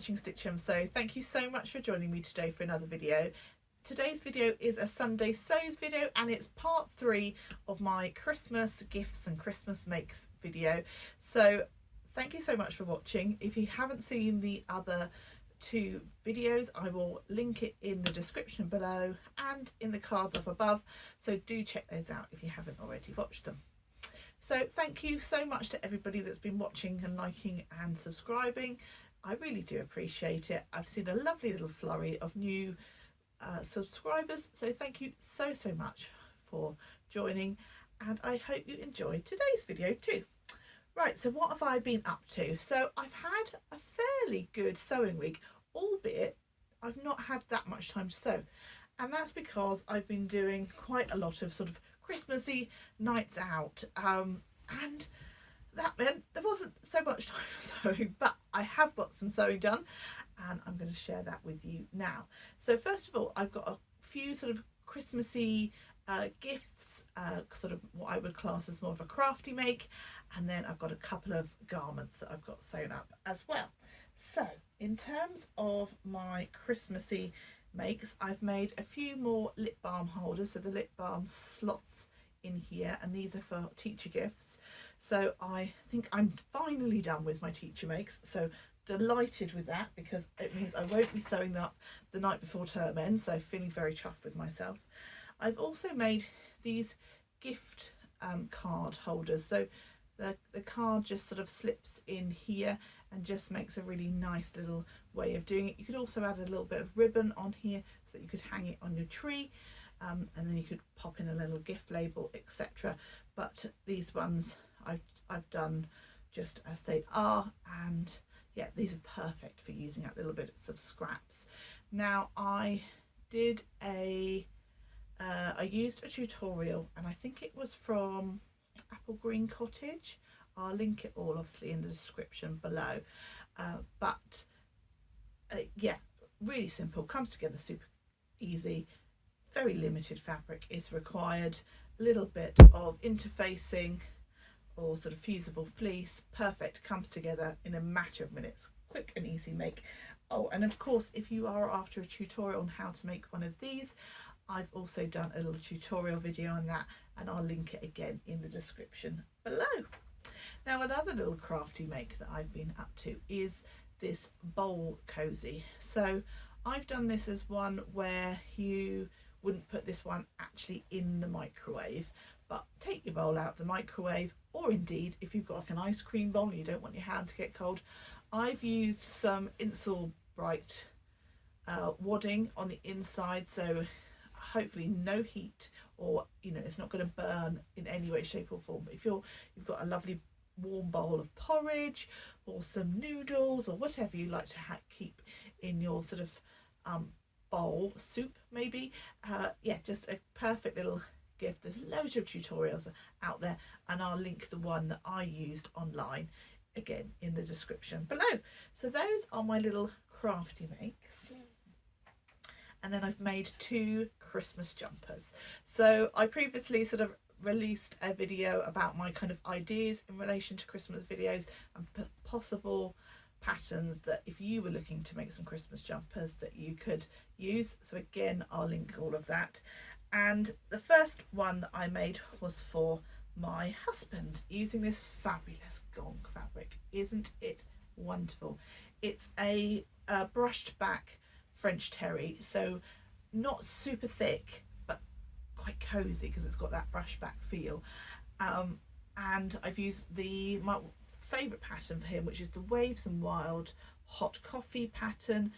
watching Stitchum. So thank you so much for joining me today for another video. Today's video is a Sunday Sews video, and it's part 3 of my Christmas gifts and Christmas makes video. So thank you so much for watching. If you haven't seen the other 2 videos, I will link it in the description below and in the cards up above, so do check those out if you haven't already watched them. So thank you so much to everybody that's been watching and liking and subscribing. I really do appreciate it. I've seen a lovely little flurry of new subscribers, so thank you so much for joining, and I hope you enjoyed today's video too. Right, so what have I been up to? So I've had a fairly good sewing week, albeit I've not had that much time to sew, and that's because I've been doing quite a lot of sort of Christmassy nights out, and that meant there wasn't so much time for sewing, but I have got some sewing done and I'm going to share that with you now. So first of all, I've got a few sort of Christmassy gifts, sort of what I would class as more of a crafty make, and then I've got a couple of garments that I've got sewn up as well. So in terms of my Christmassy makes, I've made a few more lip balm holders, so the lip balm slots in here, and these are for teacher gifts. So I think I'm finally done with my teacher makes, so delighted with that, because it means I won't be sewing up the night before term end, so feeling very chuffed with myself. I've also made these gift card holders, so the card just sort of slips in here and just makes a really nice little way of doing it. You could also add a little bit of ribbon on here so that you could hang it on your tree, and then you could pop in a little gift label, etc. But these ones I've done just as they are, and yeah, these are perfect for using up little bits of scraps. Now I did I used a tutorial, and I think it was from Apple Green Cottage. I'll link it all obviously in the description below, but yeah, really simple, comes together super easy, very limited fabric is required, a little bit of interfacing or sort of fusible fleece, perfect, comes together in a matter of minutes, quick and easy make. Oh, and of course, if you are after a tutorial on how to make one of these, I've also done a little tutorial video on that, and I'll link it again in the description below. Now another little crafty make that I've been up to is this bowl cozy. So I've done this as one where you wouldn't put this one actually in the microwave, but take your bowl out of the microwave, or indeed if you've got like an ice cream bowl and you don't want your hand to get cold, I've used some Insol Bright wadding on the inside, so hopefully no heat, or you know, it's not going to burn in any way, shape or form. But if you've got a lovely warm bowl of porridge or some noodles or whatever you like to keep in your sort of bowl, soup maybe, yeah, just a perfect little gift. There's loads of tutorials out there, and I'll link the one that I used online again in the description below. So those are my little crafty makes. And then I've made 2 Christmas jumpers. So I previously sort of released a video about my kind of ideas in relation to Christmas videos and possible patterns that if you were looking to make some Christmas jumpers that you could use. So again, I'll link all of that. And the first one that I made was for my husband, using this fabulous gong fabric. Isn't it wonderful? It's a brushed back French terry, so not super thick but quite cozy because it's got that brush back feel, and I've used my favourite pattern for him, which is the Waves and Wild hot coffee pattern.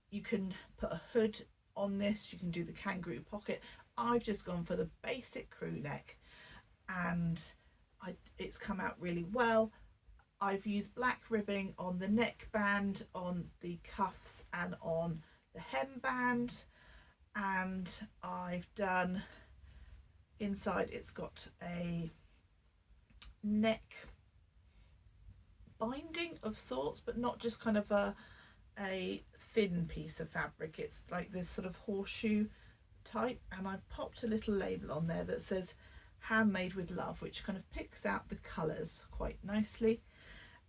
You can put a hood on this, you can do the kangaroo pocket. I've just gone for the basic crew neck, and it's come out really well. I've used black ribbing on the neckband, on the cuffs and on the hemband, and I've done inside, it's got a neck binding of sorts, but not just kind of a thin piece of fabric. It's like this sort of horseshoe type, and I've popped a little label on there that says handmade with love, which kind of picks out the colours quite nicely.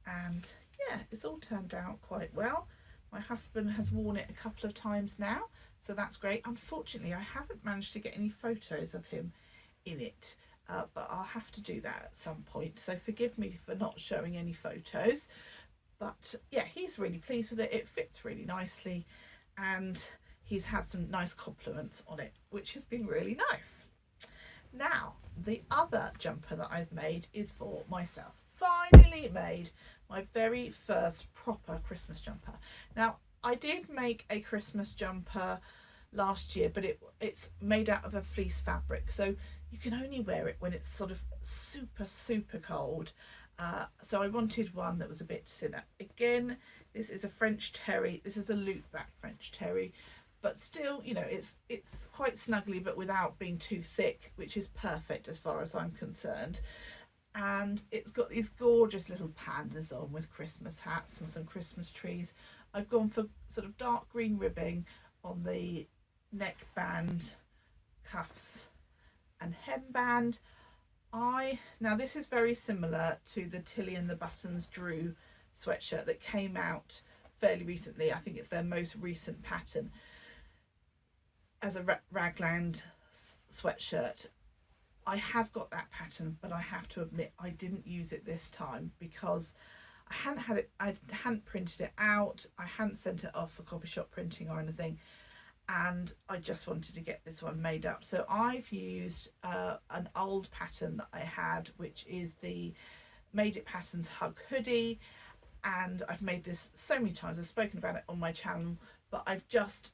And yeah, it's all turned out quite well. My husband has worn it a couple of times now, so that's great. Unfortunately, I haven't managed to get any photos of him in it, but I'll have to do that at some point, so forgive me for not showing any photos. But yeah, he's really pleased with it. It fits really nicely, and he's had some nice compliments on it, which has been really nice. Now, the other jumper that I've made is for myself. Finally made my very first proper Christmas jumper. Now, I did make a Christmas jumper last year, but it's made out of a fleece fabric, so you can only wear it when it's sort of super cold. So I wanted one that was a bit thinner. Again, this is a French terry. This is a loop back French terry, but still, you know, it's quite snuggly, but without being too thick, which is perfect as far as I'm concerned. And it's got these gorgeous little pandas on with Christmas hats and some Christmas trees. I've gone for sort of dark green ribbing on the neckband, cuffs and hemband. Now this is very similar to the Tilly and the Buttons Drew sweatshirt that came out fairly recently. I think it's their most recent pattern as a ragland sweatshirt. I have got that pattern, but I have to admit I didn't use it this time because I hadn't printed it out, I hadn't sent it off for copy shop printing or anything, and I just wanted to get this one made up. So I've used an old pattern that I had, which is the Made It Patterns Hug Hoodie, and I've made this so many times, I've spoken about it on my channel, but I've just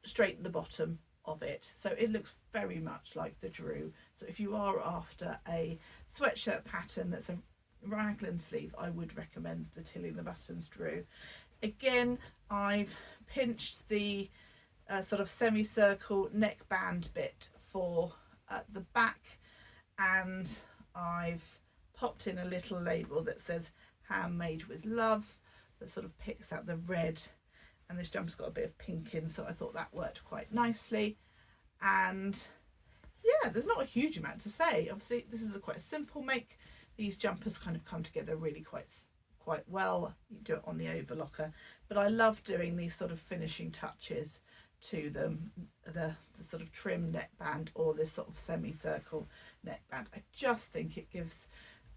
straightened the bottom of it so it looks very much like the Drew. So if you are after a sweatshirt pattern that's a raglan sleeve, I would recommend the Tilly and the Buttons Drew. Again, I've pinched the sort of semicircle neckband bit for the back, and I've popped in a little label that says handmade with love, that sort of picks out the red, and this jumper's got a bit of pink in, so I thought that worked quite nicely. And yeah, there's not a huge amount to say. Obviously this is quite a simple make. These jumpers kind of come together really quite well. You do it on the overlocker, but I love doing these sort of finishing touches to them, the sort of trim neckband or this sort of semicircle neckband. I just think it gives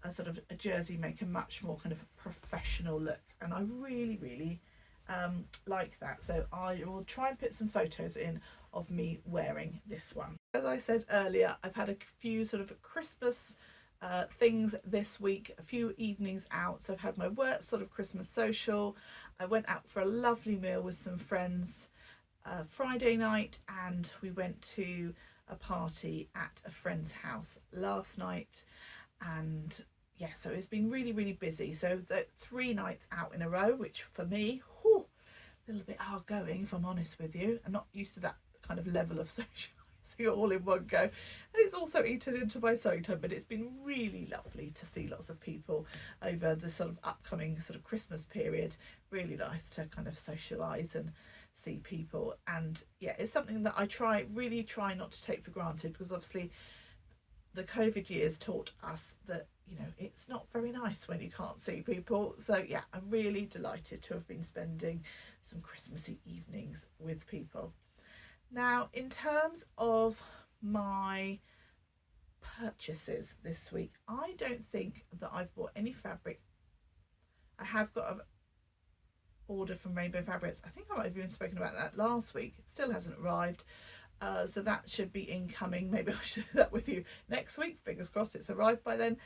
a sort of a jersey make a much more kind of professional look, and I really like that. So I will try and put some photos in of me wearing this one. As I said earlier, I've had a few sort of Christmas things this week, a few evenings out. So I've had my work sort of Christmas social. I went out for a lovely meal with some friends Friday night, and we went to a party at a friend's house last night. And yeah, so it's been really busy. So the 3 nights out in a row, which for me, a little bit hard going, if I'm honest with you. I'm not used to that kind of level of socialising all in one go, and it's also eaten into my sewing time, but it's been really lovely to see lots of people over the sort of upcoming sort of Christmas period. Really nice to kind of socialise and see people, and yeah, it's something that I really try not to take for granted, because obviously the COVID years taught us that, you know, it's not very nice when you can't see people. So yeah, I'm really delighted to have been spending some Christmassy evenings with people. Now, in terms of my purchases this week, I don't think that I've bought any fabric. I have got an order from Rainbow Fabrics. I think I might have even spoken about that last week. It still hasn't arrived. So that should be incoming. Maybe I'll share that with you next week. Fingers crossed it's arrived by then.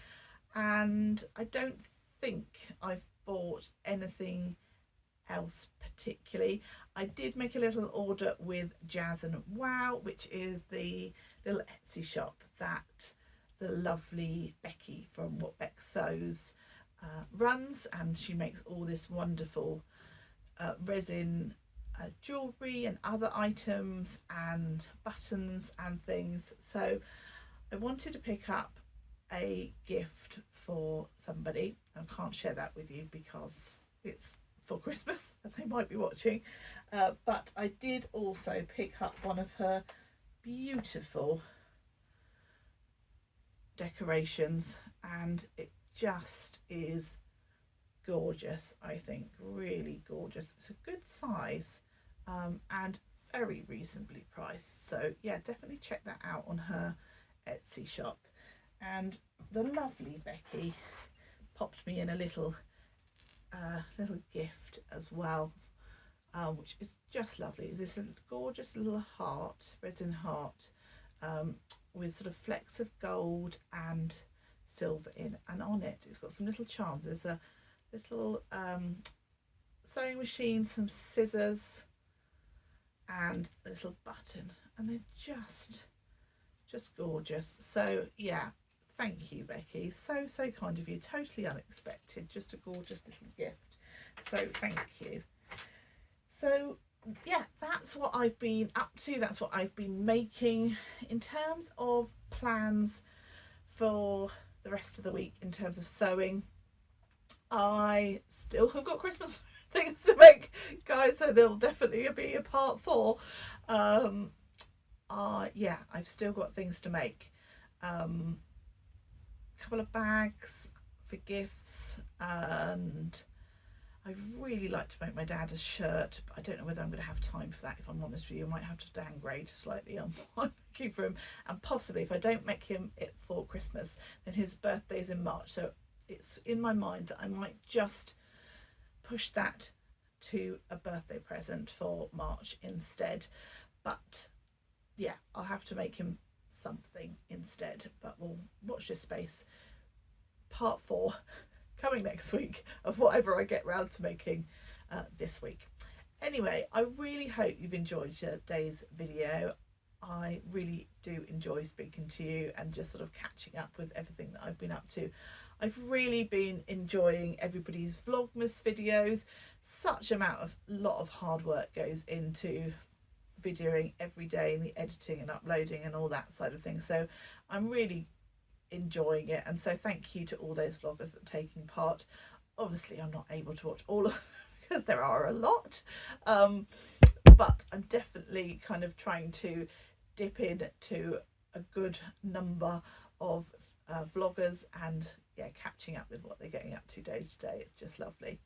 And I don't think I've bought anything else particularly. I did make a little order with Jazz and Wow, which is the little Etsy shop that the lovely Becky from What Beck Sews runs, and she makes all this wonderful resin jewellery and other items and buttons and things. So I wanted to pick up a gift for somebody. I can't share that with you because it's for Christmas and they might be watching, but I did also pick up one of her beautiful decorations, and it just is gorgeous, I think, really gorgeous. It's a good size and very reasonably priced. So yeah, definitely check that out on her Etsy shop. And the lovely Becky popped me in a little gift as well, which is just lovely. This is a gorgeous little heart, resin heart, with sort of flecks of gold and silver in, and on it it's got some little charms. There's a little sewing machine, some scissors, and a little button, and they're just gorgeous. So yeah, thank you, Becky, so kind of you, totally unexpected, just a gorgeous little gift, so thank you. So yeah, that's what I've been up to, that's what I've been making. In terms of plans for the rest of the week in terms of sewing, I still have got Christmas things to make, guys, so there'll definitely be a part 4. Yeah, I've still got things to make. Couple of bags for gifts, and I'd really like to make my dad a shirt, but I don't know whether I'm going to have time for that, if I'm honest with you. I might have to downgrade slightly on what I'm making for him, and possibly if I don't make him it for Christmas, then his birthday's in March, so it's in my mind that I might just push that to a birthday present for March instead. But yeah, I'll have to make him something instead, but we'll watch this space. Part 4 coming next week of whatever I get round to making this week. Anyway, I really hope you've enjoyed today's video. I really do enjoy speaking to you and just sort of catching up with everything that I've been up to. I've really been enjoying everybody's Vlogmas videos. Such a lot of hard work goes into videoing every day, and the editing and uploading and all that side of things, so I'm really enjoying it, and so thank you to all those vloggers that are taking part. Obviously I'm not able to watch all of them because there are a lot, but I'm definitely kind of trying to dip in to a good number of vloggers, and yeah, catching up with what they're getting up to day to day. It's just lovely.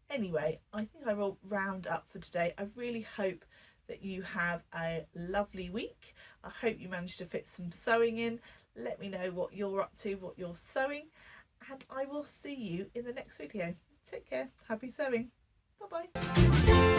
Anyway, I think I will round up for today. I really hope that you have a lovely week. I hope you managed to fit some sewing in. Let me know what you're up to, what you're sewing, and I will see you in the next video. Take care. Happy sewing. Bye bye.